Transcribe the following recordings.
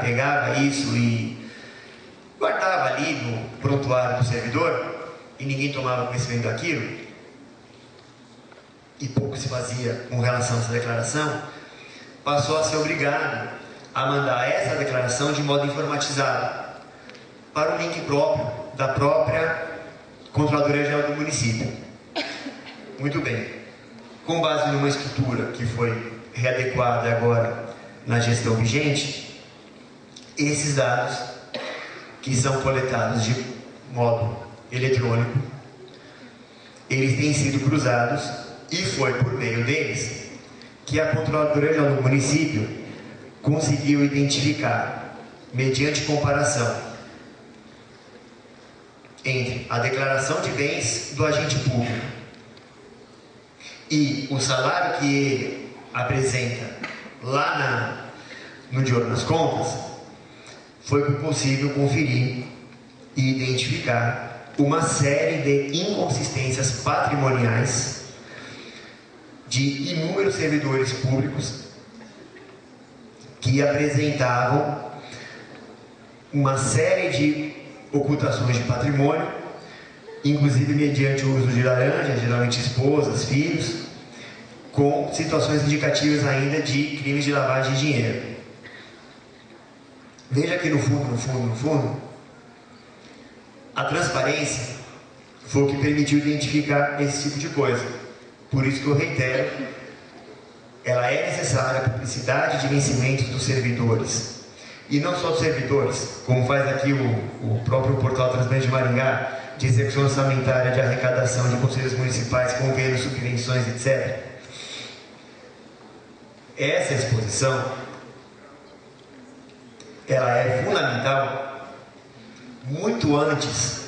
pegava isso e guardava ali no prontuário do servidor e ninguém tomava conhecimento daquilo e pouco se fazia com relação a essa declaração, passou a ser obrigado a mandar essa declaração de modo informatizado para o link próprio da própria Controladoria Geral do município. Muito bem. Com base numa estrutura que foi readequada agora na gestão vigente, esses dados que são coletados de modo eletrônico, eles têm sido cruzados e foi por meio deles que a Controladoria Geral do município conseguiu identificar, mediante comparação entre a declaração de bens do agente público e o salário que ele apresenta lá no de Ouro nas Contas, foi possível conferir e identificar uma série de inconsistências patrimoniais de inúmeros servidores públicos que apresentavam uma série de ocultações de patrimônio, inclusive mediante o uso de laranjas, geralmente esposas, filhos, com situações indicativas ainda de crimes de lavagem de dinheiro. Veja que no fundo, a transparência foi o que permitiu identificar esse tipo de coisa. Por isso que eu reitero, ela é necessária a publicidade de vencimentos dos servidores. E não só dos servidores, como faz aqui o próprio portal Transparência de Maringá, de execução orçamentária de arrecadação de conselhos municipais, convênios, subvenções, etc. Essa exposição, ela é fundamental muito antes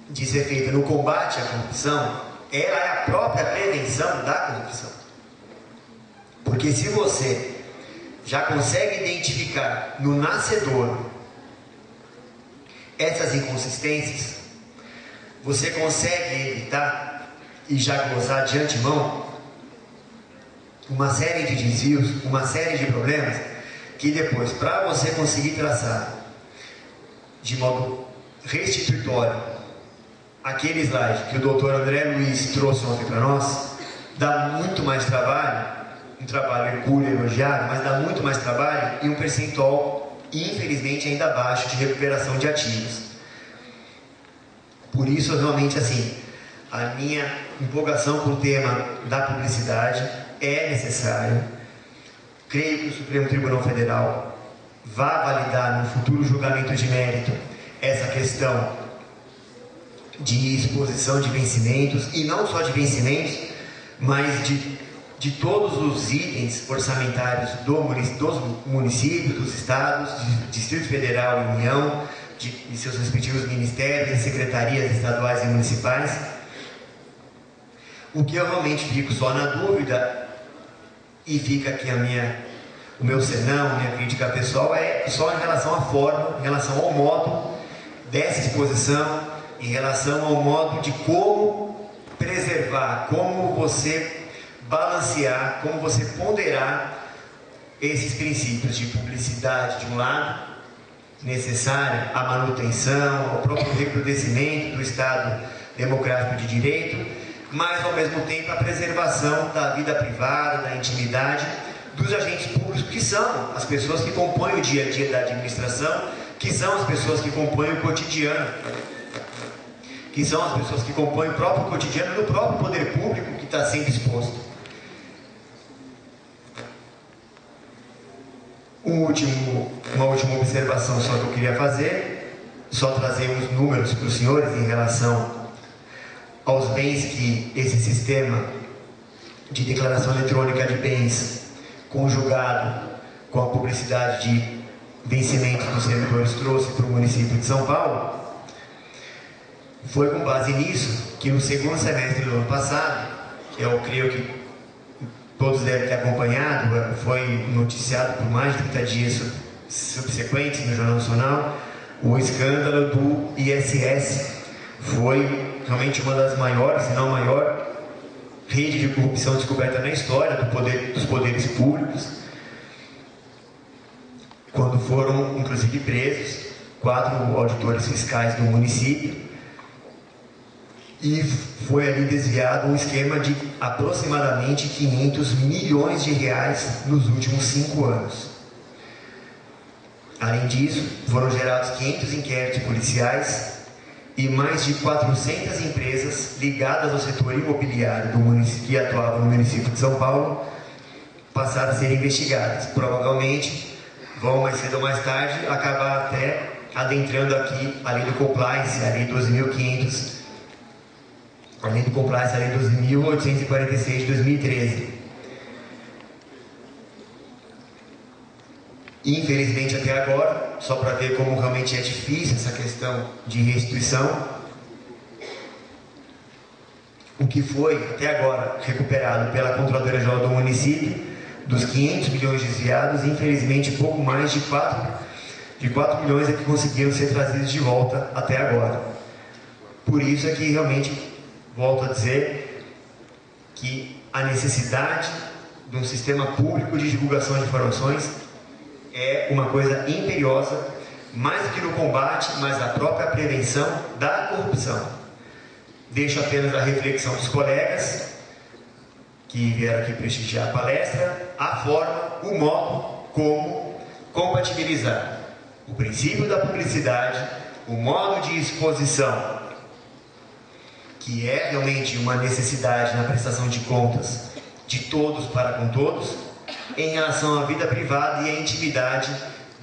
de ser feita no combate à corrupção, ela é a própria prevenção da corrupção. Porque se você já consegue identificar no nascedor essas inconsistências, você consegue evitar e já gozar de antemão uma série de desvios, uma série de problemas que depois, para você conseguir traçar de modo restituitório aquele slide que o doutor André Luiz trouxe ontem para nós, dá muito mais trabalho, um trabalho hercúleo, elogiado, mas dá muito mais trabalho e um percentual, infelizmente, ainda baixo de recuperação de ativos. Por isso, realmente, assim, a minha empolgação com o tema da publicidade é necessária. Creio que o Supremo Tribunal Federal vá validar no futuro julgamento de mérito essa questão de exposição de vencimentos, e não só de vencimentos, mas de todos os itens orçamentários dos municípios, dos estados, de Distrito Federal e União, de seus respectivos ministérios e secretarias estaduais e municipais. O que eu realmente fico só na dúvida, e fica aqui o meu senão, minha crítica pessoal, é só em relação à forma, em relação ao modo dessa exposição, em relação ao modo de como preservar, como você balancear, como você ponderar esses princípios de publicidade de um lado, necessária à manutenção, ao próprio recrudescimento do Estado democrático de direito, mas ao mesmo tempo a preservação da vida privada, da intimidade dos agentes públicos, que são as pessoas que compõem o dia a dia da administração, que são as pessoas que compõem o cotidiano, que são as pessoas que compõem o próprio cotidiano do próprio poder público que está sendo exposto. Uma última observação só que eu queria fazer, só trazer uns números para os senhores em relação aos bens que esse sistema de declaração eletrônica de bens, conjugado com a publicidade de vencimentos dos servidores, trouxe para o município de São Paulo. Foi com base nisso que no segundo semestre do ano passado, eu creio que todos devem ter acompanhado, foi noticiado por mais de 30 dias subsequentes no Jornal Nacional, o escândalo do ISS. Foi realmente uma das maiores, se não a maior, rede de corrupção descoberta na história dos poderes públicos. quando foram, inclusive, presos 4 auditores fiscais do município, e foi ali desviado um esquema de aproximadamente 500 milhões de reais nos últimos 5 anos. Além disso, foram gerados 500 inquéritos policiais e mais de 400 empresas ligadas ao setor imobiliário do município, que atuavam no município de São Paulo, passaram a ser investigadas. Provavelmente vão, mais cedo ou mais tarde, acabar até adentrando aqui a lei do compliance, a lei 12.500, além do compliance, a lei 12.846 de 2013. Infelizmente, até agora, só para ver como realmente é difícil essa questão de restituição, o que foi até agora recuperado pela Controladoria Geral do município, dos 500 milhões desviados, infelizmente pouco mais de 4 milhões é que conseguiram ser trazidos de volta até agora. Por isso é que realmente volto a dizer que a necessidade de um sistema público de divulgação de informações é uma coisa imperiosa, mais do que no combate, mas na própria prevenção da corrupção. Deixo apenas a reflexão dos colegas que vieram aqui prestigiar a palestra, a forma, o modo como compatibilizar o princípio da publicidade, o modo de exposição, que é realmente uma necessidade na prestação de contas de todos para com todos, em relação à vida privada e à intimidade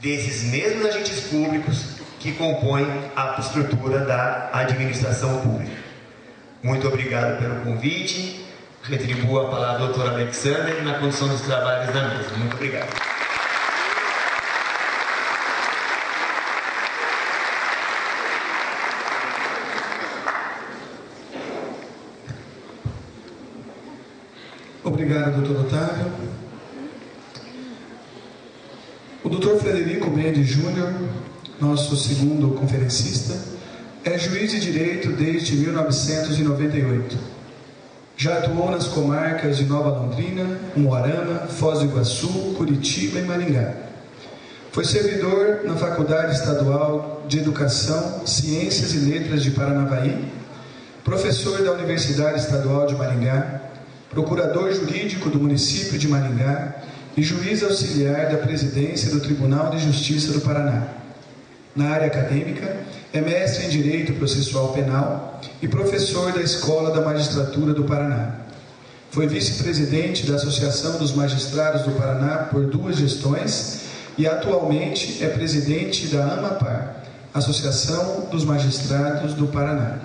desses mesmos agentes públicos que compõem a estrutura da administração pública. Muito obrigado pelo convite. Retribuo a palavra ao Dr. Alexander na condução dos trabalhos da mesa. Muito obrigado. Obrigado, Dr. Otávio. O Dr. Frederico Mendes Júnior, nosso segundo conferencista, é juiz de direito desde 1998. Já atuou nas comarcas de Nova Londrina, Umuarama, Foz do Iguaçu, Curitiba e Maringá. Foi servidor na Faculdade Estadual de Educação, Ciências e Letras de Paranavaí, professor da Universidade Estadual de Maringá, procurador jurídico do município de Maringá e juiz auxiliar da presidência do Tribunal de Justiça do Paraná. Na área acadêmica, é mestre em Direito Processual Penal e professor da Escola da Magistratura do Paraná. Foi vice-presidente da Associação dos Magistrados do Paraná por 2 gestões e atualmente é presidente da AMAPAR, Associação dos Magistrados do Paraná.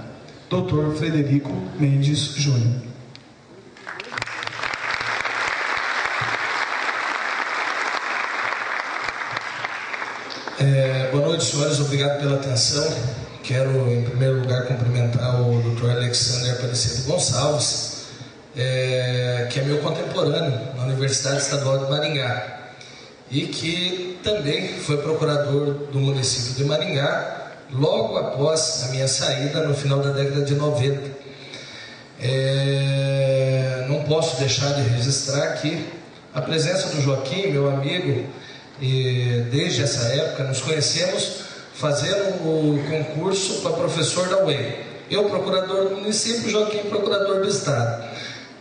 Dr. Frederico Mendes Júnior. Boa noite, senhores. Obrigado pela atenção. Quero, em primeiro lugar, cumprimentar o Dr. Alexander Aparecido Gonçalves, que é meu contemporâneo na Universidade Estadual de Maringá e que também foi procurador do município de Maringá logo após a minha saída no final da década de 90. Não posso deixar de registrar aqui a presença do Joaquim, meu amigo, e desde essa época nos conhecemos fazendo o concurso para professor da UEM. Eu, procurador do município, Joaquim, procurador do estado.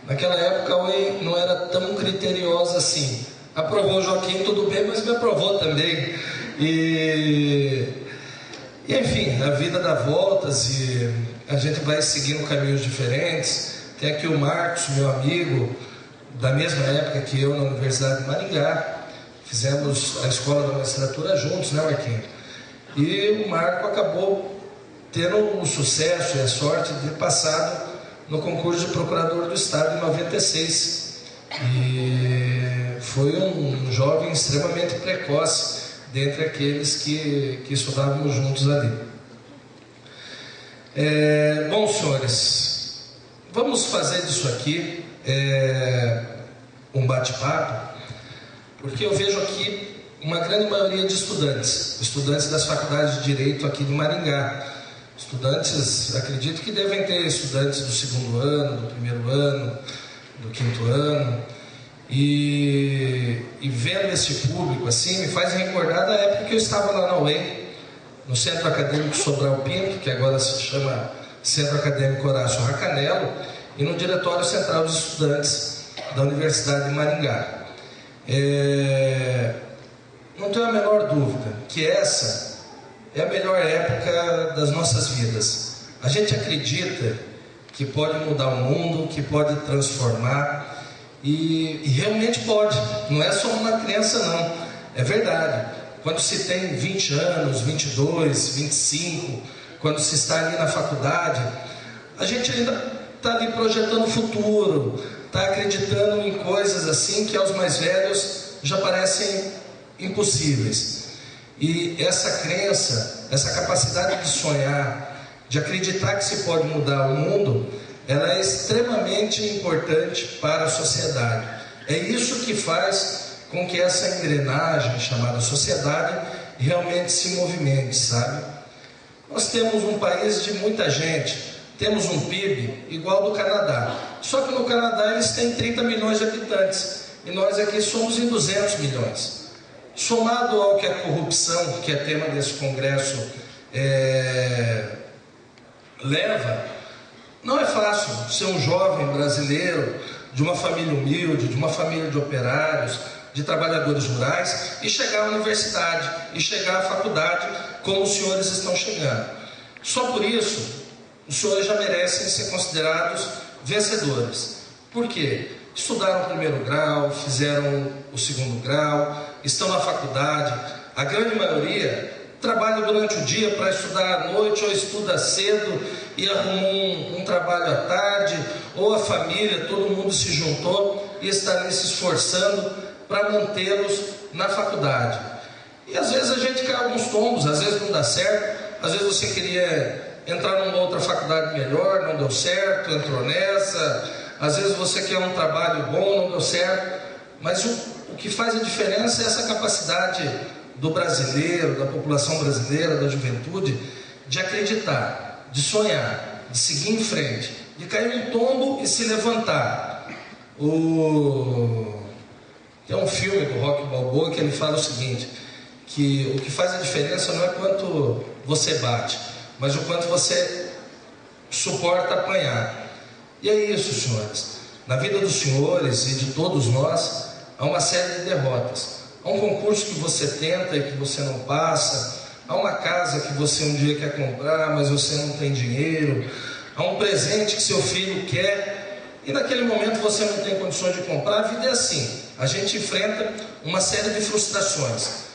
Naquela época a UEM não era tão criteriosa assim. Aprovou o Joaquim, tudo bem, mas me aprovou também. E enfim, a vida dá voltas e a gente vai seguindo caminhos diferentes. Tem aqui o Marcos, meu amigo, da mesma época que eu na Universidade de Maringá. Fizemos a escola da magistratura juntos, né, Marquinhos? E o Marco acabou tendo o sucesso e a sorte de ter passado no concurso de procurador do estado em 96. E foi um jovem extremamente precoce dentre aqueles que estudávamos juntos ali. Bom, senhores, vamos fazer disso aqui um bate-papo, porque eu vejo aqui uma grande maioria de estudantes das faculdades de Direito aqui de Maringá. Estudantes, acredito que devem ter estudantes do 2º ano, do 1º ano, do 5º ano. E vendo esse público assim, me faz recordar da época que eu estava lá na UEM, no Centro Acadêmico Sobral Pinto, que agora se chama Centro Acadêmico Horácio Racanello, e no Diretório Central dos Estudantes da Universidade de Maringá. Não tenho a menor dúvida que essa é a melhor época das nossas vidas. A gente acredita que pode mudar o mundo, que pode transformar, e realmente pode. Não é só uma crença, não. É verdade. Quando se tem 20 anos, 22, 25, quando se está ali na faculdade, a gente ainda está ali projetando o futuro, está acreditando em coisas assim que aos mais velhos já parecem impossíveis. E essa crença, essa capacidade de sonhar, de acreditar que se pode mudar o mundo, ela é extremamente importante para a sociedade. É isso que faz com que essa engrenagem chamada sociedade realmente se movimente, sabe? Nós temos um país de muita gente, temos um PIB igual ao do Canadá, só que no Canadá eles têm 30 milhões de habitantes e nós aqui somos em 200 milhões. Somado ao que a corrupção, que é tema desse congresso, leva, não é fácil ser um jovem brasileiro de uma família humilde, de uma família de operários, de trabalhadores rurais, e chegar à universidade, e chegar à faculdade, como os senhores estão chegando. Só por isso, os senhores já merecem ser considerados vencedores. Por quê? Estudaram o primeiro grau, fizeram o segundo grau, estão na faculdade. A grande maioria trabalha durante o dia para estudar à noite, ou estuda cedo e arruma um trabalho à tarde, ou a família, todo mundo se juntou e está ali se esforçando para mantê-los na faculdade. E às vezes a gente cai alguns tombos, às vezes não dá certo, às vezes você queria entrar numa outra faculdade melhor, não deu certo, entrou nessa, às vezes você quer um trabalho bom, não deu certo, mas o que faz a diferença é essa capacidade do brasileiro, da população brasileira, da juventude, de acreditar, de sonhar, de seguir em frente, de cair um tombo e se levantar. Tem um filme do Rocky Balboa que ele fala o seguinte, que o que faz a diferença não é quanto você bate, mas o quanto você suporta apanhar. E é isso, senhores. Na vida dos senhores e de todos nós, há uma série de derrotas. Há um concurso que você tenta e que você não passa. Há uma casa que você um dia quer comprar, mas você não tem dinheiro. Há um presente que seu filho quer e naquele momento você não tem condições de comprar. A vida é assim. A gente enfrenta uma série de frustrações.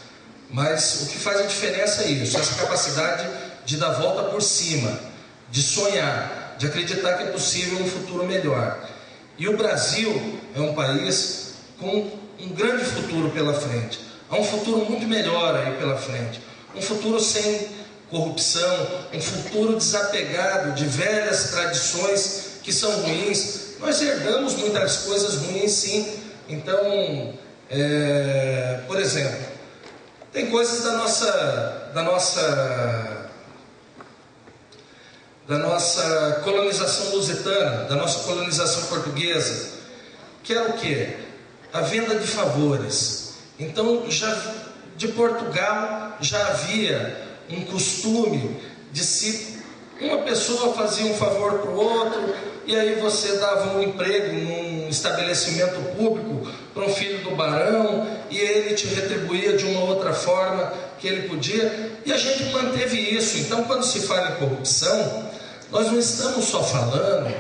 Mas o que faz a diferença é isso, essa capacidade de dar a volta por cima, de sonhar, de acreditar que é possível um futuro melhor. E o Brasil é um país com um grande futuro pela frente. Há um futuro muito melhor aí pela frente. Um futuro sem corrupção, um futuro desapegado de velhas tradições que são ruins. Nós herdamos muitas coisas ruins, sim. Então, por exemplo, tem coisas da nossa colonização lusitana, da nossa colonização portuguesa, que era o quê? A venda de favores. Então, de Portugal já havia um costume de se uma pessoa fazia um favor para o outro, e aí você dava um emprego num estabelecimento público para um filho do barão, e ele te retribuía de uma outra forma que ele podia, e a gente manteve isso. Então, quando se fala em corrupção, nós não estamos só falando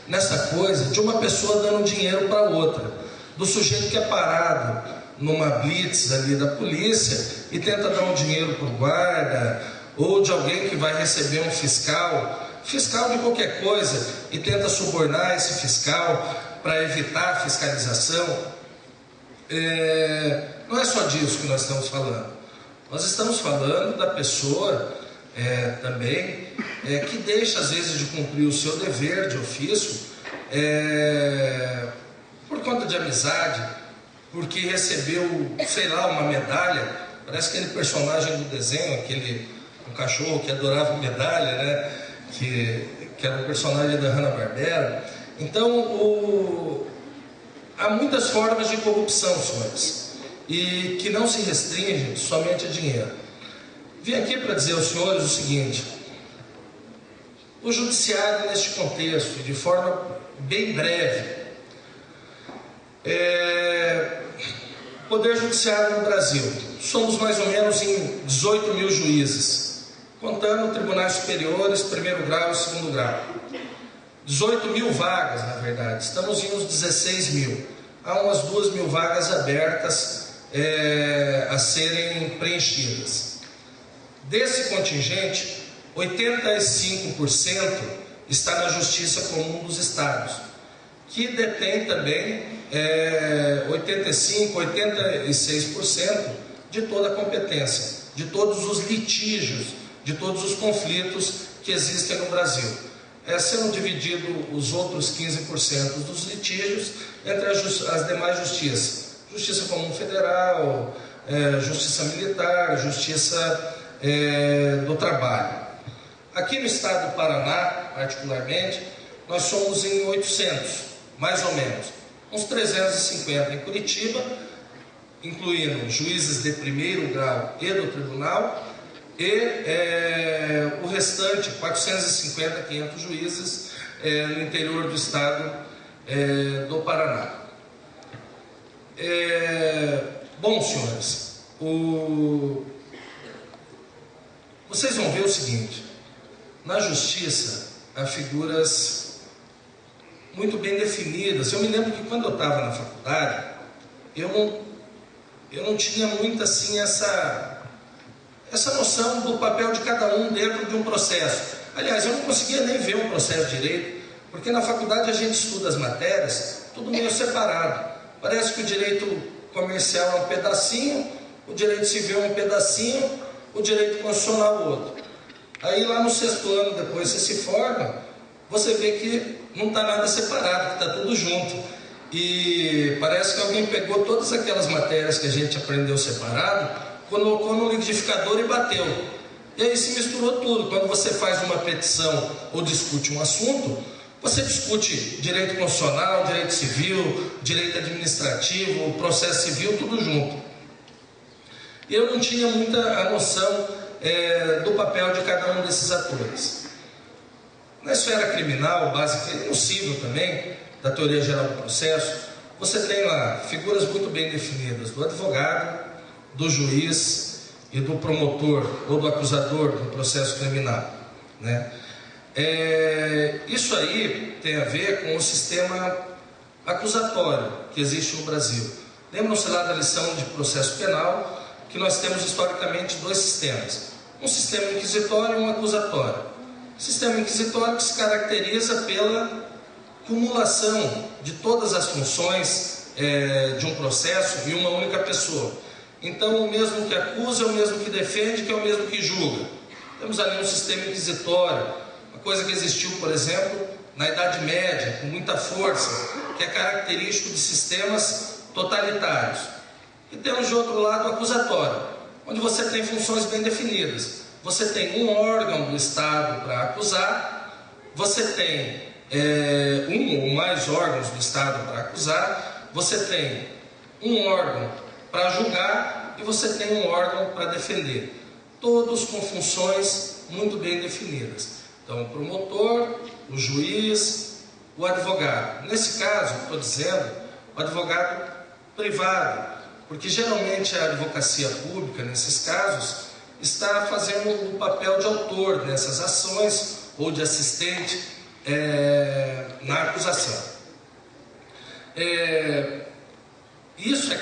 nessa coisa de uma pessoa dando dinheiro para outra, do sujeito que é parado numa blitz ali da polícia e tenta dar um dinheiro para o guarda, ou de alguém que vai receber um fiscal de qualquer coisa, e tenta subornar esse fiscal para evitar a fiscalização. Não é só disso que nós estamos falando. Nós estamos falando da pessoa também que deixa às vezes de cumprir o seu dever de ofício por conta de amizade, porque recebeu, sei lá, uma medalha. Parece aquele personagem do desenho, um cachorro que adorava medalha, né? Que era um personagem da Hanna-Barbera. Então, há muitas formas de corrupção, senhores, e que não se restringe somente a dinheiro. Vim aqui para dizer aos senhores o seguinte: o judiciário, neste contexto, de forma bem breve, o Poder Judiciário no Brasil, somos mais ou menos em 18 mil juízes, contando tribunais superiores, primeiro grau e segundo grau. 18 mil vagas, na verdade, estamos em uns 16 mil. Há umas 2 mil vagas abertas a serem preenchidas. Desse contingente, 85% está na Justiça Comum dos Estados, que detém também 85%, 86% de toda a competência, de todos os litígios, de todos os conflitos que existem no Brasil. Sendo dividido os outros 15% dos litígios entre as demais justiças. Justiça Comum Federal, Justiça Militar, Justiça do Trabalho. Aqui no estado do Paraná, particularmente, nós somos em 800, mais ou menos. Uns 350 em Curitiba, incluindo juízes de primeiro grau e do tribunal, e o restante, 450, 500 juízes no interior do estado do Paraná. Bom, senhores, vocês vão ver o seguinte: na justiça há figuras muito bem definidas. Eu me lembro que quando eu estava na faculdade, eu não tinha muito assim essa noção do papel de cada um dentro de um processo. Aliás, eu não conseguia nem ver um processo de direito, porque na faculdade a gente estuda as matérias tudo meio separado. Parece que o direito comercial é um pedacinho, o direito civil é um pedacinho, o direito constitucional é outro. Aí lá no 6º ano, depois você se forma, você vê que não está nada separado, que está tudo junto. E parece que alguém pegou todas aquelas matérias que a gente aprendeu separado, colocou no liquidificador e bateu. E aí se misturou tudo. Quando você faz uma petição ou discute um assunto, você discute direito constitucional, direito civil, direito administrativo, processo civil, tudo junto. E eu não tinha muita a noção do papel de cada um desses atores. Na esfera criminal, básica e possível também, da teoria geral do processo, você tem lá figuras muito bem definidas do advogado, do juiz e do promotor ou do acusador do processo criminal, né? Isso aí tem a ver com o sistema acusatório que existe no Brasil. Lembram-se lá da lição de processo penal que nós temos historicamente 2 sistemas: um sistema inquisitório e um acusatório. O sistema inquisitório que se caracteriza pela cumulação de todas as funções de um processo em uma única pessoa. Então, o mesmo que acusa é o mesmo que defende, que é o mesmo que julga. Temos ali um sistema inquisitório, uma coisa que existiu, por exemplo, na Idade Média, com muita força, que é característico de sistemas totalitários. E temos, de outro lado, o acusatório, onde você tem funções bem definidas. Você tem um órgão do Estado para acusar, você tem um ou mais órgãos do Estado para acusar, você tem um órgão para julgar e você tem um órgão para defender, todos com funções muito bem definidas. Então, o promotor, o juiz, o advogado. Nesse caso, estou dizendo, o advogado privado, porque geralmente a advocacia pública, nesses casos, está fazendo o papel de autor nessas ações ou de assistente na acusação. Isso é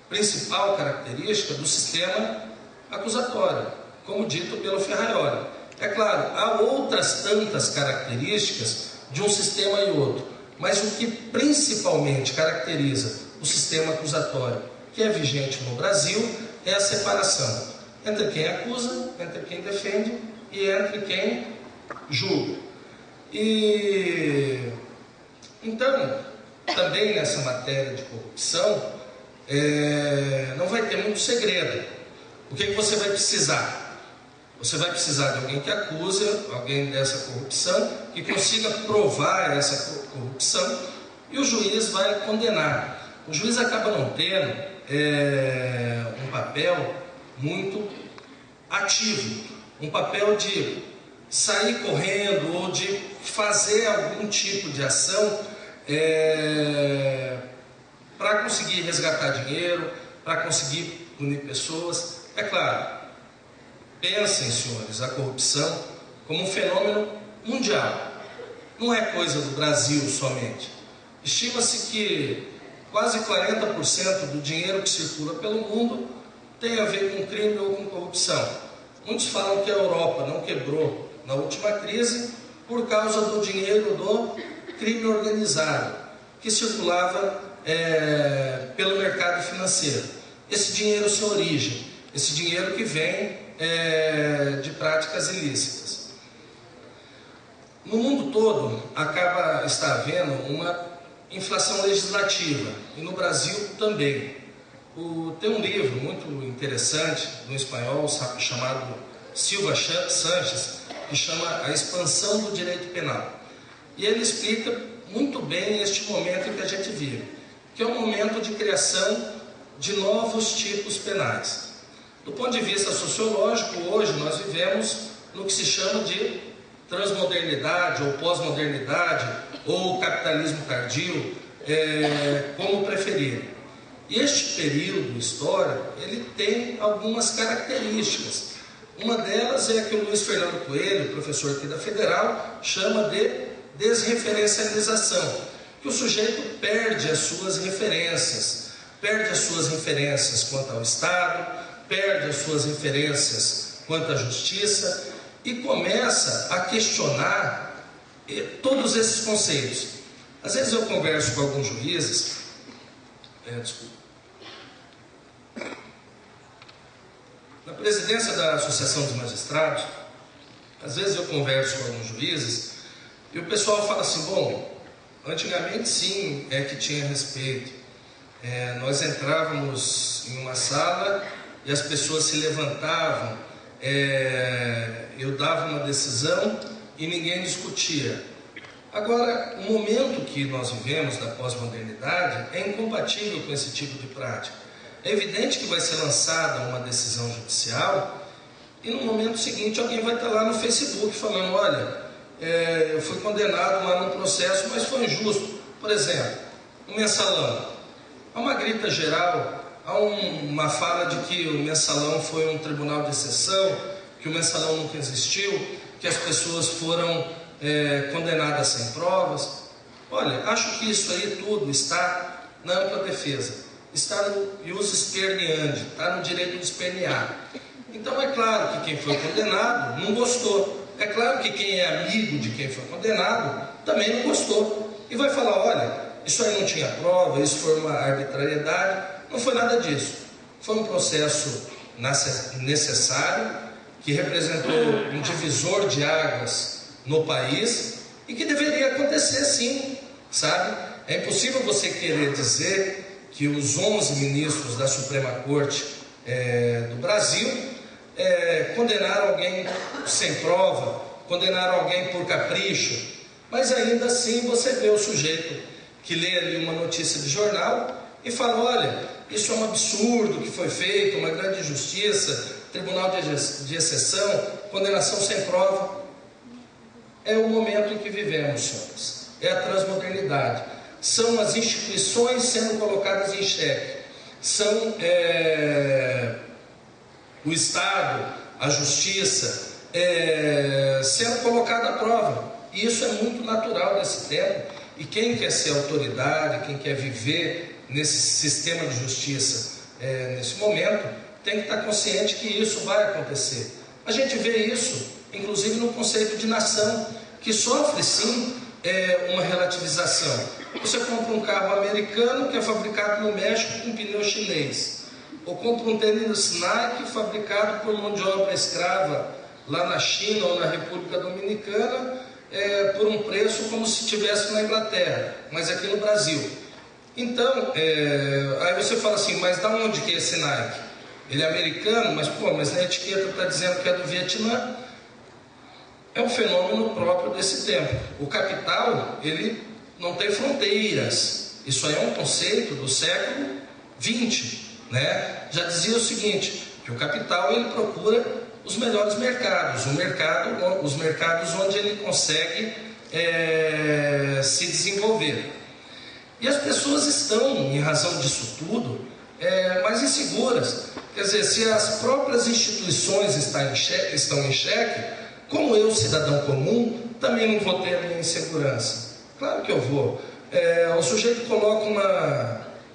principal característica do sistema acusatório, como dito pelo Ferraioli. É claro, há outras tantas características de um sistema e outro, mas o que principalmente caracteriza o sistema acusatório que é vigente no Brasil é a separação entre quem acusa, entre quem defende e entre quem julga. E então, também nessa matéria de corrupção, não vai ter muito segredo. O que você vai precisar? Você vai precisar de alguém que acuse alguém dessa corrupção, que consiga provar essa corrupção, e o juiz vai condenar. O juiz acaba não tendo um papel muito ativo, um papel de sair correndo ou de fazer algum tipo de ação para conseguir resgatar dinheiro, para conseguir punir pessoas. É claro, pensem, senhores, a corrupção como um fenômeno mundial, não é coisa do Brasil somente. Estima-se que quase 40% do dinheiro que circula pelo mundo tem a ver com crime ou com corrupção. Muitos falam que a Europa não quebrou na última crise por causa do dinheiro do crime organizado, que circulava pelo mercado financeiro. Esse dinheiro sem origem, esse dinheiro que vem de práticas ilícitas. No mundo todo está havendo uma inflação legislativa, e no Brasil também. Tem um livro muito interessante, no espanhol, chamado Silva Sanches, que chama A Expansão do Direito Penal. E ele explica muito bem este momento em que a gente vive, que é um momento de criação de novos tipos penais. Do ponto de vista sociológico, hoje nós vivemos no que se chama de transmodernidade, ou pós-modernidade, ou capitalismo tardio, como preferir. E este período histórico, ele tem algumas características. Uma delas é a que o Luiz Fernando Coelho, professor aqui da Federal, chama de desreferencialização, que o sujeito perde as suas referências quanto ao Estado, perde as suas referências quanto à justiça e começa a questionar todos esses conceitos. Às vezes eu converso com alguns juízes, na presidência da Associação dos Magistrados, às vezes eu converso com alguns juízes e o pessoal fala assim, bom, antigamente sim que tinha respeito, nós entrávamos em uma sala e as pessoas se levantavam, eu dava uma decisão e ninguém discutia. Agora, o momento que nós vivemos da pós-modernidade é incompatível com esse tipo de prática. É evidente que vai ser lançada uma decisão judicial e no momento seguinte alguém vai estar lá no Facebook falando, olha, eu fui condenado lá num processo, mas foi injusto. Por exemplo, o mensalão. Há uma grita geral, há uma fala de que o mensalão foi um tribunal de exceção, que o mensalão nunca existiu, que as pessoas foram condenadas sem provas. Olha, acho que isso aí tudo está na ampla defesa, está no ius esperneandi, está no direito de espernear. Então é claro que quem foi condenado não gostou, é claro que quem é amigo de quem foi condenado também não gostou, e vai falar, olha, isso aí não tinha prova, isso foi uma arbitrariedade. Não foi nada disso, foi um processo necessário, que representou um divisor de águas no país e que deveria acontecer sim, sabe? É impossível você querer dizer que os 11 ministros da Suprema Corte do Brasil condenaram alguém sem prova, condenaram alguém por capricho, mas ainda assim você vê o sujeito que lê ali uma notícia de jornal e fala, olha, isso é um absurdo que foi feito, uma grande injustiça, tribunal de exceção, condenação sem prova. É o momento em que vivemos, senhores. É a transmodernidade. São as instituições sendo colocadas em xeque. São o Estado, a justiça, sendo colocada à prova. E isso é muito natural nesse tempo. E quem quer ser autoridade, quem quer viver nesse sistema de justiça nesse momento, tem que estar consciente que isso vai acontecer. A gente vê isso, inclusive, no conceito de nação, que sofre sim uma relativização. Você compra um carro americano que é fabricado no México com pneu chinês, ou compra um tênis Nike fabricado por mão de obra escrava lá na China ou na República Dominicana, por um preço como se estivesse na Inglaterra, mas aqui no Brasil. Então, aí você fala assim, mas da onde que é esse Nike? Ele é americano, mas na etiqueta está dizendo que é do Vietnã. É um fenômeno próprio desse tempo. O capital, ele não tem fronteiras. Isso aí é um conceito do século XX, né? Já dizia o seguinte, que o capital ele procura os melhores mercados, os mercados onde ele consegue se desenvolver. E as pessoas estão, em razão disso tudo, mais inseguras. Quer dizer, se as próprias instituições estão em xeque, como eu, cidadão comum, também não vou ter a minha insegurança. Claro que eu vou. O sujeito coloca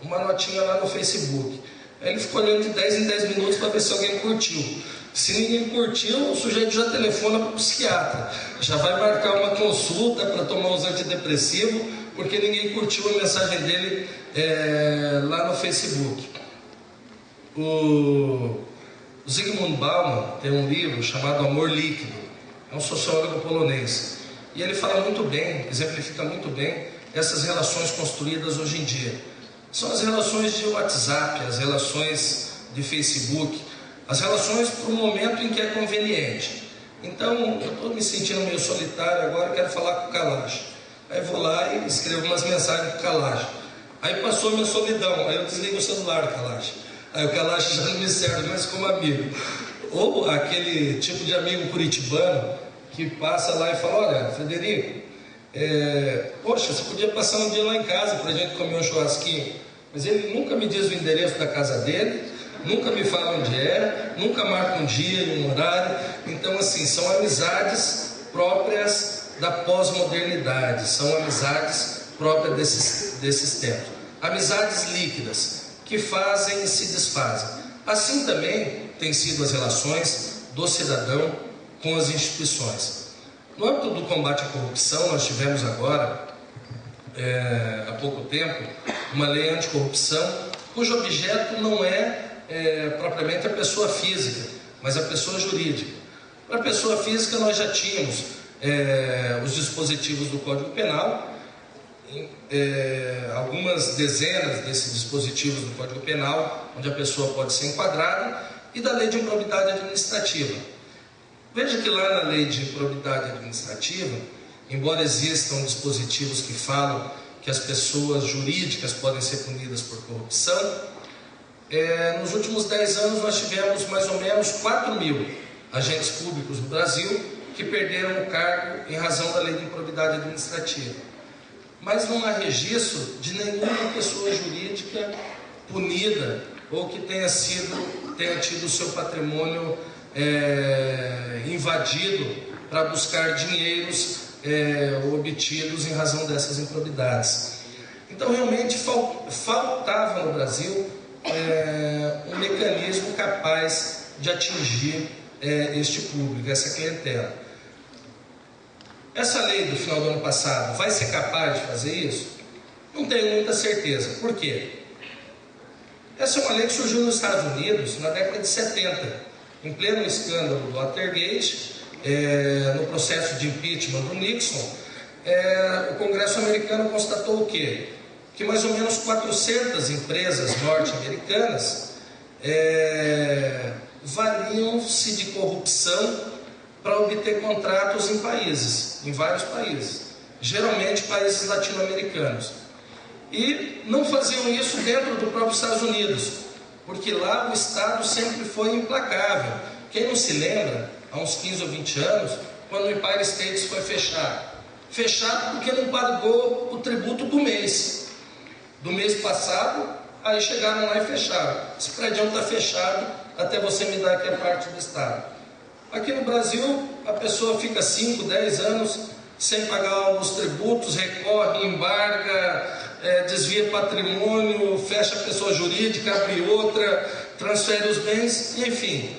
uma notinha lá no Facebook. Ele fica olhando de 10 em 10 minutos para ver se alguém curtiu. Se ninguém curtiu, o sujeito já telefona para o psiquiatra. Já vai marcar uma consulta para tomar os antidepressivos, porque ninguém curtiu a mensagem dele lá no Facebook. O Zygmunt Bauman tem um livro chamado Amor Líquido. É um sociólogo polonês. E ele fala muito bem, exemplifica muito bem essas relações construídas hoje em dia. São as relações de WhatsApp, as relações de Facebook, as relações para o momento em que é conveniente. Então, eu estou me sentindo meio solitário agora, quero falar com o Kalash. Aí vou lá e escrevo umas mensagens para o Kalash. Aí passou a minha solidão, aí eu desligo o celular, Kalash. Aí o Kalash já não me serve mais como amigo. Ou aquele tipo de amigo curitibano que passa lá e fala, olha, Frederico, poxa, você podia passar um dia lá em casa para a gente comer um churrasquinho. Mas ele nunca me diz o endereço da casa dele, nunca me fala onde é, nunca marca um dia e um horário. Então, assim, são amizades próprias da pós-modernidade, são amizades próprias desses tempos. Amizades líquidas, que fazem e se desfazem. Assim também têm sido as relações do cidadão com as instituições. No âmbito do combate à corrupção, nós tivemos agora, há pouco tempo, uma lei anticorrupção, cujo objeto não é propriamente a pessoa física, mas a pessoa jurídica. Para a pessoa física, nós já tínhamos os dispositivos do Código Penal, algumas dezenas desses dispositivos do Código Penal, onde a pessoa pode ser enquadrada, e da Lei de Improbidade Administrativa. Veja que lá na Lei de Improbidade Administrativa, embora existam dispositivos que falam que as pessoas jurídicas podem ser punidas por corrupção, nos últimos 10 anos nós tivemos mais ou menos 4.000 agentes públicos no Brasil que perderam o cargo em razão da Lei de Improbidade Administrativa. Mas não há registro de nenhuma pessoa jurídica punida ou que tenha tido o seu patrimônio invadido para buscar dinheiros obtidos em razão dessas improbidades. Então realmente faltava no Brasil um mecanismo capaz de atingir este público, essa clientela. Essa lei do final do ano passado vai ser capaz de fazer isso? Não tenho muita certeza. Por quê? Essa é uma lei que surgiu nos Estados Unidos na década de 70, em pleno escândalo do Watergate, no processo de impeachment do Nixon. O Congresso americano constatou o quê? Que mais ou menos 400 empresas norte-americanas valiam-se de corrupção para obter contratos em vários países, geralmente países latino-americanos. E não faziam isso dentro do próprio Estados Unidos, porque lá o Estado sempre foi implacável. Quem não se lembra, há uns 15 ou 20 anos, quando o Empire State foi fechado? Fechado porque não pagou o tributo do mês passado, aí chegaram lá e fecharam. Esse prédio está fechado até você me dar aqui a parte do Estado. Aqui no Brasil, a pessoa fica 5, 10 anos sem pagar os tributos, recorre, embarga, desvia patrimônio, fecha a pessoa jurídica, abre outra, transfere os bens, enfim.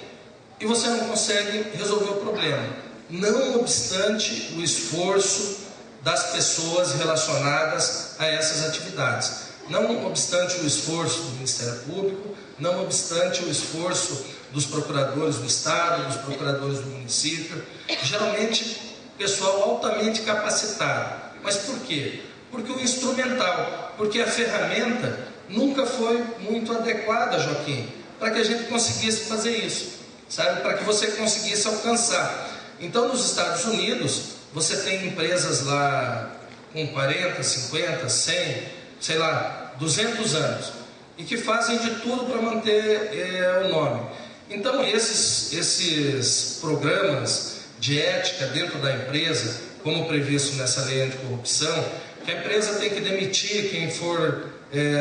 E você não consegue resolver o problema. Não obstante o esforço das pessoas relacionadas a essas atividades. Não obstante o esforço do Ministério Público, não obstante o esforço dos procuradores do Estado, dos procuradores do município, geralmente pessoal altamente capacitado. Mas por quê? Porque o instrumental, porque a ferramenta nunca foi muito adequada, Joaquim, para que a gente conseguisse fazer isso, sabe? Para que você conseguisse alcançar. Então, nos Estados Unidos, você tem empresas lá com 40, 50, 100, sei lá, 200 anos, e que fazem de tudo para manter o nome. Então esses programas de ética dentro da empresa, como previsto nessa lei anticorrupção, que a empresa tem que demitir quem for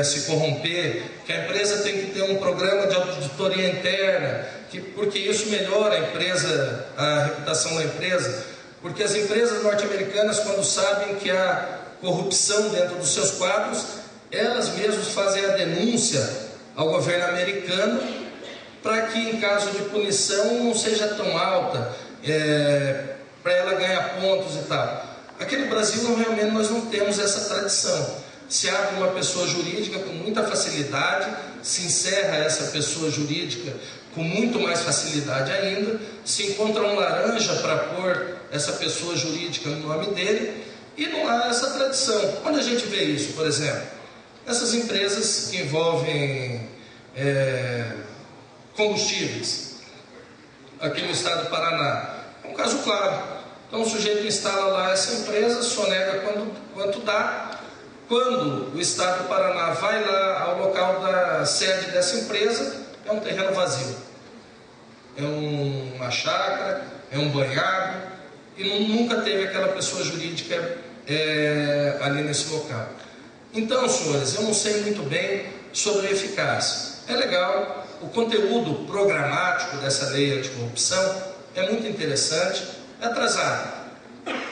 se corromper, que a empresa tem que ter um programa de auditoria interna, porque isso melhora a empresa, a reputação da empresa, porque as empresas norte-americanas, quando sabem que há corrupção dentro dos seus quadros, elas mesmas fazem a denúncia ao governo americano para que, em caso de punição, não seja tão alta, para ela ganhar pontos e tal. Aqui no Brasil, realmente, nós não temos essa tradição. Se abre uma pessoa jurídica com muita facilidade, se encerra essa pessoa jurídica com muito mais facilidade ainda, se encontra um laranja para pôr essa pessoa jurídica no nome dele, e não há essa tradição. Onde a gente vê isso, por exemplo? Essas empresas que envolvem combustíveis, aqui no estado do Paraná, é um caso claro. Então o sujeito instala lá essa empresa, sonega quanto dá. Quando o estado do Paraná vai lá ao local da sede dessa empresa, é um terreno vazio, é uma chácara, é um banhado, e nunca teve aquela pessoa jurídica ali nesse local. Então, senhores, eu não sei muito bem sobre a eficácia. É legal, o conteúdo programático dessa lei anticorrupção é muito interessante, é atrasado.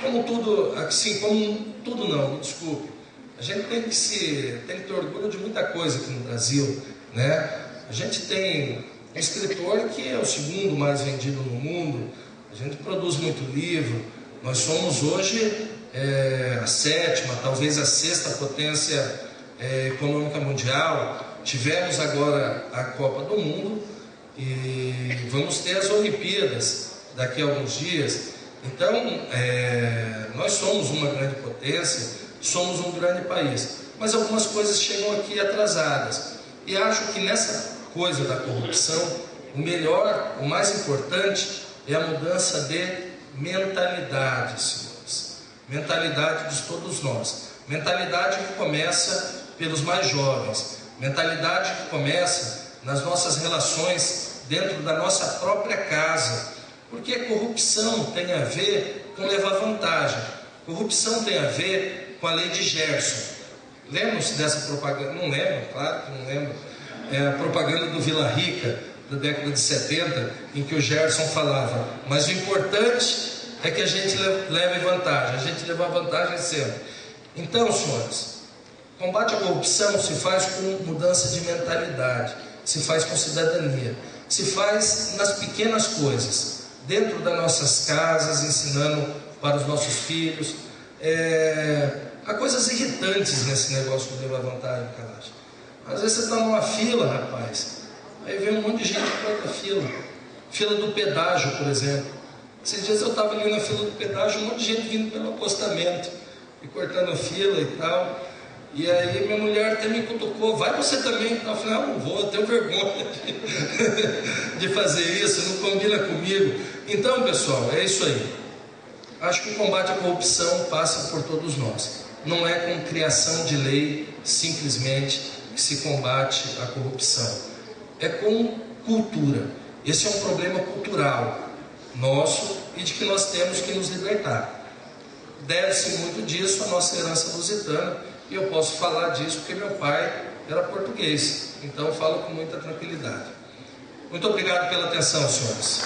Como tudo, assim, como tudo não, me desculpe. A gente tem que ter orgulho de muita coisa aqui no Brasil, né? A gente tem um escritor que é o segundo mais vendido no mundo, a gente produz muito livro, nós somos hoje a sétima, talvez a sexta potência econômica mundial. Tivemos agora a Copa do Mundo e vamos ter as Olimpíadas daqui a alguns dias. Então, nós somos uma grande potência, somos um grande país, mas algumas coisas chegam aqui atrasadas. E acho que nessa coisa da corrupção, o melhor, o mais importante é a mudança de mentalidade, senhores. Mentalidade de todos nós. Mentalidade que começa pelos mais jovens. Mentalidade que começa nas nossas relações dentro da nossa própria casa. Porque corrupção tem a ver com levar vantagem. Corrupção tem a ver com a lei de Gerson. Lembram-se dessa propaganda? Não lembram? Claro que não lembram. É a propaganda do Vila Rica, da década de 70, em que o Gerson falava: mas o importante é que a gente leve vantagem, a gente levar vantagem sempre. Então, senhores, combate à corrupção se faz com mudança de mentalidade, se faz com cidadania, se faz nas pequenas coisas, dentro das nossas casas, ensinando para os nossos filhos. Há coisas irritantes nesse negócio de levar vantagem, Kalash. Às vezes você está numa fila, rapaz, aí vem um monte de gente que corta fila. Fila do pedágio, por exemplo. Esses dias eu estava ali na fila do pedágio, um monte de gente vindo pelo acostamento e cortando fila e tal. E aí minha mulher até me cutucou: vai você também? Eu falei: não vou, eu tenho vergonha de fazer isso, não combina comigo. Então, pessoal, é isso aí. Acho que o combate à corrupção passa por todos nós. Não é com criação de lei simplesmente que se combate a corrupção. É com cultura. Esse é um problema cultural nosso e de que nós temos que nos libertar. Deve-se muito disso à nossa herança lusitana, e eu posso falar disso porque meu pai era português, então eu falo com muita tranquilidade. Muito obrigado pela atenção, senhores.